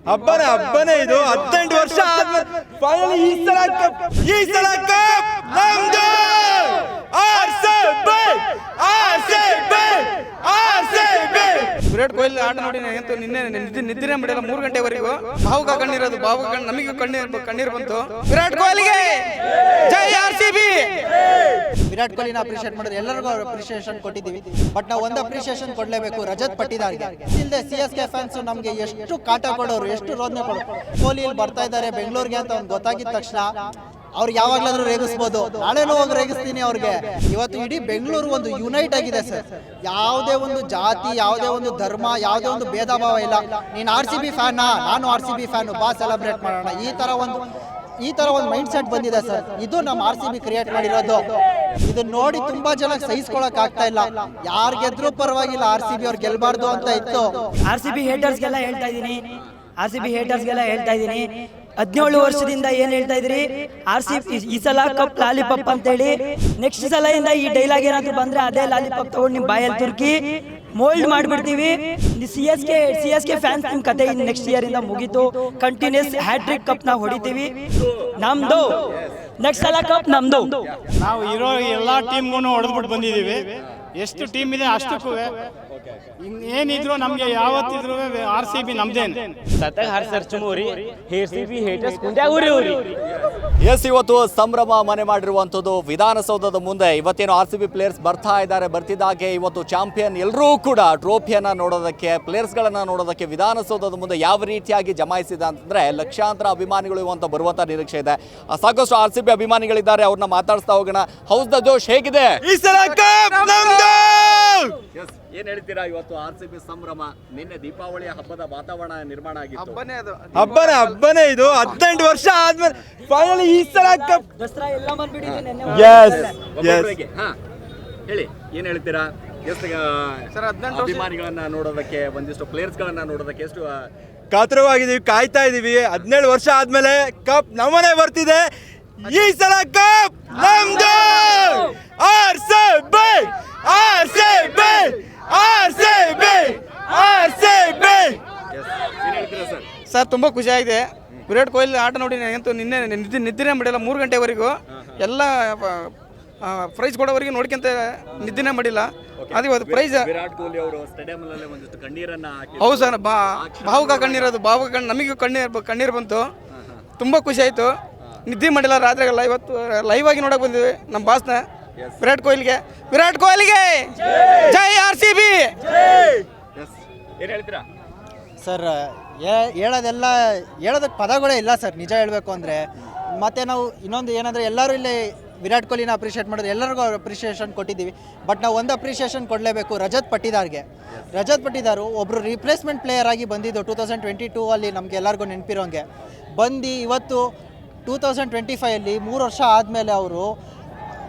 ಹಬ್ಬನೇ ಇದು 18 ವರ್ಷ ಆದ್ಮೇಲೆ ಫೈನಲಿ ಈ ಸಲ ಕಪ್ ನಮ್ದು ಆರ್ಸಿಬಿ. ವಿರಾಟ್ ಕೊಹ್ಲಿ ಆಟ ನೋಡಿ ಅಂತೂ ನಿದ್ದೆ ಮಾಡಿಲ್ಲ 3 ಗಂಟೆವರೆಗೂ. ಭಾವುಕ ಕಣ್ಣೀರೋದು ನಮಗೂ ಕಣ್ಣೀರು ಬಂತು. ವಿರಾಟ್ ಕೊಹ್ಲಿಗೆ ಜೈ ಆರ್ಸಿಬಿ. ವಿರಾಟ್ ಕೊಹ್ಲಿನ ಅಪ್ರಿಷಿಯೇಟ್ ಮಾಡಿದ್ರೆ ಎಲ್ಲರಿಗೂ ಅಪ್ರಿಷಿಯೇಷನ್ ಕೊಟ್ಟಿದ್ದೀವಿ. ಬಟ್ ನಾವು ಒಂದು ಅಪ್ರಿಷಿಯೇಷನ್ ಕೊಡಲೇಬೇಕು ರಜತ್ ಪಟ್ಟಿದಾರ್ಗೆ. ಇಲ್ಲದೆ CSK ಫ್ಯಾನ್ಸ್ ನಮಗೆ ಎಷ್ಟು ಕಾಟ ಕೊಡೋರು, ಎಷ್ಟು ರೋದನೆ ಕೊಡೋರು. ಕೊಹ್ಲಿ ಇಲ್ಲಿ ಬರ್ತಾ ಇದ್ದಾರೆ ಬೆಂಗಳೂರಿಗೆ ಅಂತ ಒಂದು ಗೊತ್ತಾಗಿದ ತಕ್ಷಣ ಅವ್ರು ಯಾವಾಗ್ಲಾದ್ರೂ ರೇಗಿಸ್ಬೋದು. ನಾಳೆನೂ ಹೋಗಿ ರೇಗಿಸ್ತೀನಿ ಅವ್ರಿಗೆ. ಇವತ್ತು ಇಡೀ ಬೆಂಗಳೂರು ಒಂದು ಯುನೈಟ್ ಆಗಿದೆ ಸರ್. ಯಾವುದೇ ಒಂದು ಜಾತಿ, ಯಾವುದೇ ಒಂದು ಧರ್ಮ, ಯಾವುದೇ ಒಂದು ಭೇದ ಭಾವ ಇಲ್ಲ. ನೀನು RCB ಫ್ಯಾನಾ, ನಾನು RCB ಫ್ಯಾನು, ಬಾ ಸೆಲೆಬ್ರೇಟ್ ಮಾಡೋಣ. ಈ ತರ ಒಂದು ಮೈಂಡ್ ಸೆಟ್ ಬಂದಿದೆ ಸರ್. ಇದು ನಮ್ಮ RCB ಕ್ರಿಯೇಟ್ ಮಾಡಿರೋದು. ಇದನ್ನ ನೋಡಿ ತುಂಬಾ ಜನ ಸಹಿಸ್ಕೊಳಕ್ ಆಗ್ತಾ ಇಲ್ಲ. ಯಾರು ಗೆದ್ರು ಪರವಾಗಿಲ್ಲ, RCB ಅವ್ರು ಗೆಲ್ಬಾರ್ದು ಅಂತ ಇತ್ತು. RCB ಹೇಟರ್ಸ್ಗೆಲ್ಲ ಹೇಳ್ತಾ ಇದ್ದೀನಿ, 17 ವರ್ಷದಿಂದ ಏನ್ ಹೇಳ್ತಾ ಇದ್ರಿ, RCB ಈ ಸಲ ಕಪ್ ಲಾಲಿಪಾಪ್ ಅಂತ ಹೇಳಿ. ನೆಕ್ಸ್ಟ್ ಸಲ ಇಂದ ಈ ಡೈಲಾಗ್ ಏನಾದ್ರು ಬಂದ್ರೆ ಅದೇ ಲಾಲಿಪಾಪ್ ತಗೊಂಡು ನಿಮ್ ಬಾಯಲ್ಲಿ ತುರ್ಕಿ ಮೋಲ್ಡ್ ಮಾಡ್ಬಿಡ್ತೀವಿ. CSK ಫ್ಯಾನ್ಸ್ ನಿಮ್ ಕತೆ ನೆಕ್ಸ್ಟ್ ಇಯರ್ ಇಂದ ಮುಗೀತು. ಕಂಟಿನ್ಯೂಸ್ ಹ್ಯಾಟ್ರಿಕ್ ಕಪ್ ನಾವು ಹೊಡಿತೀವಿ. ನಮ್ದು ನೆಕ್ಸ್ಟ್ ಸಲ ಕಪ್ ನಮ್ದು. ನಾವು ಇರೋ ಎಲ್ಲಾ ಟೀಮ್ಗೂ ಹೊಡೆದ್ಬಿಟ್ಟು ಬಂದಿದ್ದೀವಿ. ಎಷ್ಟು ಟೀಮ್ ಇದೆ ಅಷ್ಟಕ್ಕೂ ಏನಿದ್ರು ನಮ್ಗೆ ಯಾವತ್ತಿದ್ರು RCB ನಮ್ದೇನು. ಸತಗ ಹರ್ಸರ್ ಚುಮೂರಿ RCB ಹೇಟರ್ಸ್ ಕುಂದ್ಯಾಗುರಿ. ಎಸ್, ಇವತ್ತು ಸಂಭ್ರಮ ಮನೆ ಮಾಡಿರುವಂಥದ್ದು ವಿಧಾನಸೌಧದ ಮುಂದೆ. ಇವತ್ತೇನು RCB ಪ್ಲೇಯರ್ಸ್ ಬರ್ತಿದ್ದಾಗೆ ಇವತ್ತು ಚಾಂಪಿಯನ್ ಎಲ್ಲರೂ ಕೂಡ ಟ್ರೋಫಿಯನ್ನು ನೋಡೋದಕ್ಕೆ, ಪ್ಲೇಯರ್ಸ್ಗಳನ್ನು ನೋಡೋದಕ್ಕೆ ವಿಧಾನಸೌಧದ ಮುಂದೆ ಯಾವ ರೀತಿಯಾಗಿ ಜಮಾಯಿಸಿದೆ ಅಂತಂದರೆ ಲಕ್ಷಾಂತರ ಅಭಿಮಾನಿಗಳು ಇವಂತ ಬರುವಂಥ ನಿರೀಕ್ಷೆ ಇದೆ. ಸಾಕಷ್ಟು RCB ಅಭಿಮಾನಿಗಳಿದ್ದಾರೆ, ಅವ್ರನ್ನ ಮಾತಾಡಿಸ್ತಾ ಹೋಗೋಣ. ಹೌಸ್ ದ ಜೋಶ್ ಹೇಗಿದೆ? ಈ ಸಲ ಕಪ್ ನಮ್ದು. ಏನ್ ಹೇಳ್ತೀರಾ? ಇವತ್ತು RCB ಸಂಭ್ರಮ. ನಿನ್ನೆ ದೀಪಾವಳಿಯ ಹಬ್ಬದ ವಾತಾವರಣ ನಿರ್ಮಾಣ ಆಗಿತ್ತು. ಹಬ್ಬನೇ ಇದು 18 ವರ್ಷ ಆದ್ಮೇಲೆ ಫೈನಲಿ ಈ ಸಲ ಕಪ್. ದಸರಾ ಎಲ್ಲ ಬಂದ್ಬಿಟ್ಟಿದೆ. ಹೇಳಿ, ಏನ್ ಹೇಳ್ತೀರಾ? ಅಭಿಮಾನಿಗಳನ್ನ ನೋಡೋದಕ್ಕೆ, ಒಂದಿಷ್ಟು ಪ್ಲೇಯರ್ಸ್ ಗಳನ್ನ ನೋಡೋದಕ್ಕೆ ಎಷ್ಟು ಕಾತರವಾಗಿದ್ದೀವಿ, ಕಾಯ್ತಾ ಇದೀವಿ. 17 ವರ್ಷ ಆದ್ಮೇಲೆ ಕಪ್ ನಮ್ಮನೆ ಬರ್ತಿದೆ. ಈ ಸಲ ಕಪ್ ನಮ್ದು ಆರ್ಸಿಬಿ. ಸರ್ ತುಂಬಾ ಖುಷಿ ಆಗಿದೆ. ವಿರಾಟ್ ಕೊಹ್ಲಿ ಆಟ ನೋಡಿ ಅಂತೂ ನಿದ್ದೆ ಮಾಡಿಲ್ಲ 3 ಗಂಟೆವರೆಗೂ. ಎಲ್ಲ ಪ್ರೈಸ್ ಕೊಡೋವರೆಗೆ ನೋಡ್ಕೊಂತ ನಿದ್ದೆ ಮಾಡಿಲ್ಲ. ಅದು ಇವತ್ತು ಪ್ರೈಸ್. ವಿರಾಟ್ ಕೊಹ್ಲಿ ಅವರು ಸ್ಟೇಡಿಯಂ ಅಲ್ಲಿ ಒಂದಿಷ್ಟು ಕಣ್ಣೀರನ್ನ ಹೌದು ಸರ್, ಭಾವುಕ ನಮಗೂ ಕಣ್ಣೀರು ಬಂತು. ತುಂಬಾ ಖುಷಿ ಆಯ್ತು. ನಿದ್ದೆ ಮಾಡಿಲ್ಲ ರಾತ್ರಿಗೆಲ್ಲ. ಇವತ್ತು ಲೈವ್ ಆಗಿ ನೋಡಕ್ ಬಂದಿದ್ವಿ ನಮ್ಮ ಬಾಸ್ನ. ವಿರಾಟ್ ಕೊಹ್ಲಿಗೆ ಜೈ RCB. ಏನ್ ಹೇಳ್ತೀರಾ ಸರ್? ಹೇಳೋದಕ್ಕೆ ಪದಗಳೇ ಇಲ್ಲ ಸರ್, ನಿಜ ಹೇಳಬೇಕು ಅಂದರೆ. ಮತ್ತು ನಾವು ಇನ್ನೊಂದು ಏನಂದರೆ, ಎಲ್ಲರೂ ಇಲ್ಲಿ ವಿರಾಟ್ ಕೊಹ್ಲಿನ ಅಪ್ರಿಷಿಯೇಟ್ ಮಾಡಿದ್ರೆ ಎಲ್ಲರಿಗೂ ಅಪ್ರಿಷಿಯೇಷನ್ ಕೊಟ್ಟಿದ್ದೀವಿ. ಬಟ್ ನಾವು ಒಂದು ಅಪ್ರಿಷಿಯೇಷನ್ ಕೊಡಲೇಬೇಕು ರಜತ್ ಪಟ್ಟಿದಾರ್ಗೆ. ರಜತ್ ಪಟ್ಟಿದಾರು ಒಬ್ಬರು ರಿಪ್ಲೇಸ್ಮೆಂಟ್ ಪ್ಲೇಯರ್ ಆಗಿ ಬಂದಿದ್ದು 2022 ಅಲ್ಲಿ ನಮಗೆ ಎಲ್ಲರಿಗೂ ನೆನಪಿರೋಂಗೆ ಬಂದು ಇವತ್ತು 2025 3 ವರ್ಷ ಆದಮೇಲೆ ಅವರು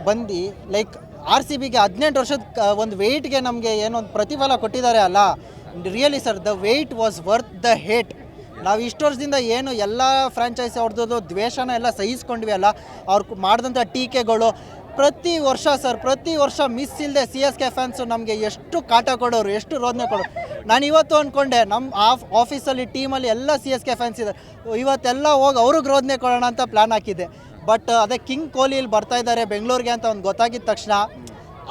ಬಂದು ಲೈಕ್ RCBಗೆ 18 ವರ್ಷದ ಒಂದು ವೆಯ್ಟ್ಗೆ ನಮಗೆ ಏನೊಂದು ಪ್ರತಿಫಲ ಕೊಟ್ಟಿದ್ದಾರೆ ಅಲ್ಲ. Really sir, the wait was worth the hate. ನಾವು ಇಷ್ಟು ವರ್ಷದಿಂದ ಏನು ಎಲ್ಲ ಫ್ರಾಂಚೈಸಿ ಅವ್ರದ್ದು ದ್ವೇಷನ ಎಲ್ಲ ಸಹಿಸ್ಕೊಂಡ್ವಿ ಅಲ್ಲ, ಅವ್ರು ಮಾಡಿದಂಥ ಟೀಕೆಗಳು ಪ್ರತಿ ವರ್ಷ ಮಿಸ್ ಇಲ್ಲದೆ CSK ಫ್ಯಾನ್ಸು ನಮಗೆ ಎಷ್ಟು ಕಾಟ ಕೊಡೋರು, ಎಷ್ಟು ರೋದನೆ ಕೊಡೋರು. ನಾನು ಇವತ್ತು ಅಂದ್ಕೊಂಡೆ ನಮ್ಮ ಆಫೀಸಲ್ಲಿ ಟೀಮಲ್ಲಿ ಎಲ್ಲ CSK ಫ್ಯಾನ್ಸ್ ಇದೆ, ಇವತ್ತೆಲ್ಲ ಹೋಗಿ ಅವ್ರಿಗೆ ರೋದನೆ ಕೊಡೋಣ ಅಂತ ಪ್ಲ್ಯಾನ್ ಹಾಕಿದ್ದೆ. ಬಟ್ ಅದೇ ಕಿಂಗ್ ಕೊಹ್ಲಿ ಇಲ್ಲಿ ಬರ್ತಾ ಇದ್ದಾರೆ ಬೆಂಗಳೂರಿಗೆ ಅಂತ ಒಂದು ಗೊತ್ತಾಗಿದ ತಕ್ಷಣ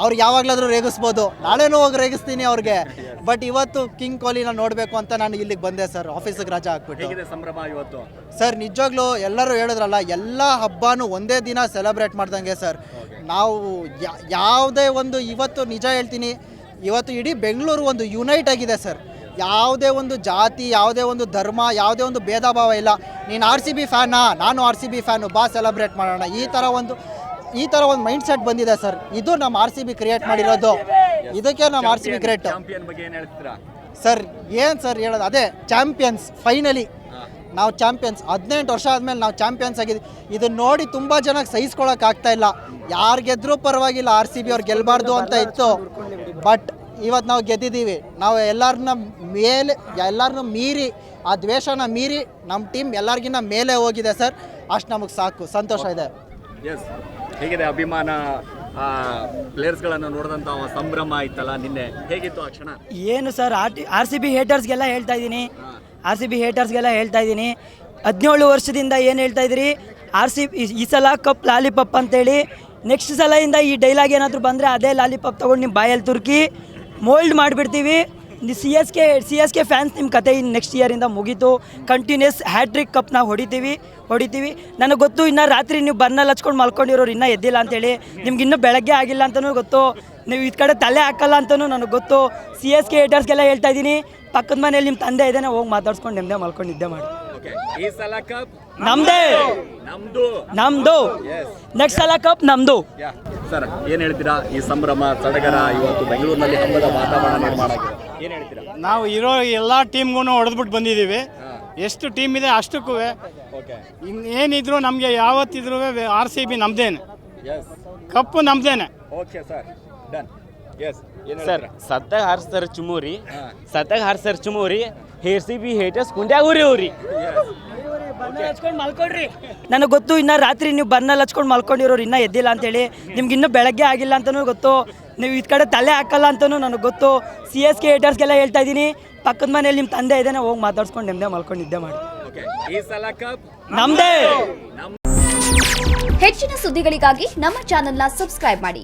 ಅವ್ರು ಯಾವಾಗಲಾದರೂ ರೇಗಿಸ್ಬೋದು. ನಾಳೆನೂ ಹೋಗಿ ರೇಗಿಸ್ತೀನಿ ಅವ್ರಿಗೆ. ಬಟ್ ಇವತ್ತು ಕಿಂಗ್ ಕೊಹ್ಲಿನ ನೋಡಬೇಕು ಅಂತ ನಾನು ಇಲ್ಲಿಗೆ ಬಂದೆ ಸರ್, ಆಫೀಸಿಗೆ ರಜಾ ಹಾಕ್ಬಿಟ್ಟು. ಸಂಭ್ರಮ ಇವತ್ತು ಸರ್ ನಿಜವಾಗ್ಲೂ ಎಲ್ಲರೂ ಹೇಳಿದ್ರಲ್ಲ, ಎಲ್ಲ ಹಬ್ಬನೂ ಒಂದೇ ದಿನ ಸೆಲೆಬ್ರೇಟ್ ಮಾಡ್ದಂಗೆ ಸರ್. ನಾವು ಯಾವುದೇ ಒಂದು ಇವತ್ತು ನಿಜ ಹೇಳ್ತೀನಿ, ಇವತ್ತು ಇಡೀ ಬೆಂಗಳೂರು ಒಂದು ಯುನೈಟ್ ಆಗಿದೆ ಸರ್. ಯಾವುದೇ ಒಂದು ಜಾತಿ, ಯಾವುದೇ ಒಂದು ಧರ್ಮ, ಯಾವುದೇ ಒಂದು ಭೇದ ಭಾವ ಇಲ್ಲ. ನೀನು RCB ಫ್ಯಾನಾ, ನಾನು RCB ಫ್ಯಾನು, ಬಾ ಸೆಲೆಬ್ರೇಟ್ ಮಾಡೋಣ. ಈ ಥರ ಒಂದು ಮೈಂಡ್ ಸೆಟ್ ಬಂದಿದೆ ಸರ್. ಇದು ನಮ್ಮ RCB ಕ್ರಿಯೇಟ್ ಮಾಡಿರೋದು. ಇದಕ್ಕೆ ನಮ್ಮ RCB ಗ್ರೇಟ್ ಸರ್. ಏನು ಸರ್ ಹೇಳೋದು, ಅದೇ ಚಾಂಪಿಯನ್ಸ್. ಫೈನಲಿ ನಾವು ಚಾಂಪಿಯನ್ಸ್. 18 ವರ್ಷ ಆದಮೇಲೆ ನಾವು ಚಾಂಪಿಯನ್ಸ್ ಆಗಿದ್ದೀವಿ. ಇದನ್ನ ನೋಡಿ ತುಂಬ ಜನಕ್ಕೆ ಸಹಿಸ್ಕೊಳಕ್ಕೆ ಆಗ್ತಾ ಇಲ್ಲ. ಯಾರು ಗೆದ್ರೂ ಪರವಾಗಿಲ್ಲ, RCB ಅವ್ರು ಗೆಲ್ಲಬಾರ್ದು ಅಂತ ಇತ್ತು. ಬಟ್ ಇವತ್ತು ನಾವು ಗೆದ್ದಿದ್ದೀವಿ. ನಾವು ಎಲ್ಲರನ್ನೂ ಮೀರಿ, ಆ ದ್ವೇಷನ ಮೀರಿ ನಮ್ಮ ಟೀಮ್ ಎಲ್ಲರಿಗಿನ್ನ ಮೇಲೆ ಹೋಗಿದೆ ಸರ್. ಅಷ್ಟು ನಮಗೆ ಸಾಕು, ಸಂತೋಷ ಇದೆ. ಹೇಗಿದೆ ಅಭಿಮಾನ? ಪ್ಲೇಯರ್ಸ್ಗಳನ್ನು ನೋಡಿದಂಥ ಸಂಭ್ರಮ ಇತ್ತಲ್ಲ ನಿನ್ನೆ, ಹೇಗಿತ್ತು ಆ ಕ್ಷಣ? ಏನು ಸರ್, RCB ಹೇಟರ್ಸ್ಗೆಲ್ಲ ಹೇಳ್ತಾ ಇದ್ದೀನಿ, RCB ಹೇಟರ್ಸ್ಗೆಲ್ಲ ಹೇಳ್ತಾ ಇದ್ದೀನಿ, 17 ವರ್ಷದಿಂದ ಏನು ಹೇಳ್ತಾ ಇದ್ದೀರಿ RCB ಈ ಸಲ ಕಪ್ ಲಾಲಿಪಾಪ್ ಅಂತೇಳಿ. ನೆಕ್ಸ್ಟ್ ಸಲದಿಂದ ಈ ಡೈಲಾಗ್ ಏನಾದರೂ ಬಂದರೆ ಅದೇ ಲಾಲಿಪಾಪ್ ತೊಗೊಂಡು ನಿಮ್ಮ ಬಾಯಲ್ಲಿ ತುರ್ಕಿ ಮೋಲ್ಡ್ ಮಾಡಿಬಿಡ್ತೀವಿ. ಸಿ ಎಸ್ ಕೆ ಫ್ಯಾನ್ಸ್ ನಿಮ್ಮ ಕತೆ ಇನ್ನು ನೆಕ್ಸ್ಟ್ ಇಯರಿಂದ ಮುಗೀತು. ಕಂಟಿನ್ಯೂಸ್ ಹ್ಯಾಟ್ರಿಕ್ ಕಪ್ನ ಹೊಡಿತೀವಿ. ನನಗೆ ಗೊತ್ತು, ಇನ್ನೂ ರಾತ್ರಿ ನೀವು ಬರ್ನಲ್ಲಿ ಹಚ್ಕೊಂಡು ಮಲ್ಕೊಂಡಿರೋರು ಇನ್ನೂ ಎದ್ದಿಲ್ಲ ಅಂತೇಳಿ, ನಿಮ್ಗೆ ಇನ್ನೂ ಬೆಳಗ್ಗೆ ಆಗಿಲ್ಲ ಅಂತಲೂ ಗೊತ್ತು, ನೀವು ಈ ಕಡೆ ತಲೆ ಹಾಕಲ್ಲ ಅಂತಲೂ ನನಗೆ ಗೊತ್ತು. CSK ಹೇಟರ್ಸ್ಗೆಲ್ಲ ಹೇಳ್ತಾ ಇದ್ದೀನಿ, ಪಕ್ಕದ ಮನೇಲಿ ನಿಮ್ಮ ತಂದೆ ಇದ್ದಾನೆ, ಹೋಗಿ ಮಾತಾಡ್ಸ್ಕೊಂಡು ನೆಮ್ಮದಿ ಮಲ್ಕೊಂಡು ನಿದ್ದೆ ಮಾಡಿ. ಈ ಸಲ ಕಪ್ ನಮ್ಮದೇ, ನಮ್ಮದು. ನೆಕ್ಸ್ಟ್ ಸಲ ಕಪ್ ನಮ್ಮದು. ಸರ್ ಏನು ಹೇಳ್ತೀರಾ? ಈ ಸಂಭ್ರಮ ಸಡಗರ ಇವತ್ತು ಬೆಂಗಳೂರಿನಲ್ಲಿ ಹಬ್ಬದ ವಾತಾವರಣ ನಿರ್ಮಾಣ ಆಗಿದೆ, ಏನು ಹೇಳ್ತೀರಾ? ನಾವು ಇರೋ ಎಲ್ಲ ಟೀಮ್ಗೂ ಹೊಡೆದ್ಬಿಟ್ಟು ಬಂದಿದ್ದೀವಿ. ಎಷ್ಟು ಟೀಮ್ ಇದೆ ಅಷ್ಟಕ್ಕೂ ಇನ್ನೇನಿದ್ರು ನಮಗೆ ಯಾವತ್ತಿದ್ರು RCB ನಮ್ದೇನೆ, ಕಪ್ಪು ನಮ್ದೇನೆ. Okay sir, done. Yes sir ಸತ್ತಾಗ ಹಾರಿಸ್ತಾರೆ ಚುಮೂರಿ, ಸತ್ತಾಗ ಹಾರಿಸ್ತಾರೆ ಚುಮೂರಿ. RCB ಹೇಟರ್ಸ್ ಕುಂಡ್ಯಾಗ ಉರಿ. ನನಗೆ ಗೊತ್ತು, ಇನ್ನೂ ರಾತ್ರಿ ನೀವು ಬರ್ನಲ್ಲಿ ಹಚ್ಕೊಂಡು ಮಲ್ಕೊಂಡಿರೋರು ಇನ್ನೂ ಎದ್ದಿಲ್ಲ ಅಂತೇಳಿ, ನಿಮ್ಗೆ ಇನ್ನೂ ಬೆಳಗ್ಗೆ ಆಗಿಲ್ಲ ಅಂತಲೂ ಗೊತ್ತು, ನೀವು ಈ ಕಡೆ ತಲೆ ಹಾಕಲ್ಲ ಅಂತಲೂ ನನಗೆ ಗೊತ್ತು. CSK ಹೇಟರ್ಸ್ಗೆಲ್ಲ ಹೇಳ್ತಾ ಇದ್ದೀನಿ, ಪಕ್ಕದ ಮನೇಲಿ ನಿಮ್ಮ ತಂದೆ ಇದ್ದಾನೆ, ಹೋಗಿ ಮಾತಾಡ್ಸ್ಕೊಂಡು ನೆಮ್ಮದಿ ಮಲ್ಕೊಂಡು ನಿದ್ದೆ ಮಾಡಿ. ಈ ಸಲ ಕಪ್ ನಮ್ಮದೇ. ಹೆಚ್ಚಿನ ಸುದ್ದಿಗಳಿಗಾಗಿ ನಮ್ಮ ಚಾನೆಲ್ನ ಸಬ್ಸ್ಕ್ರೈಬ್ ಮಾಡಿ.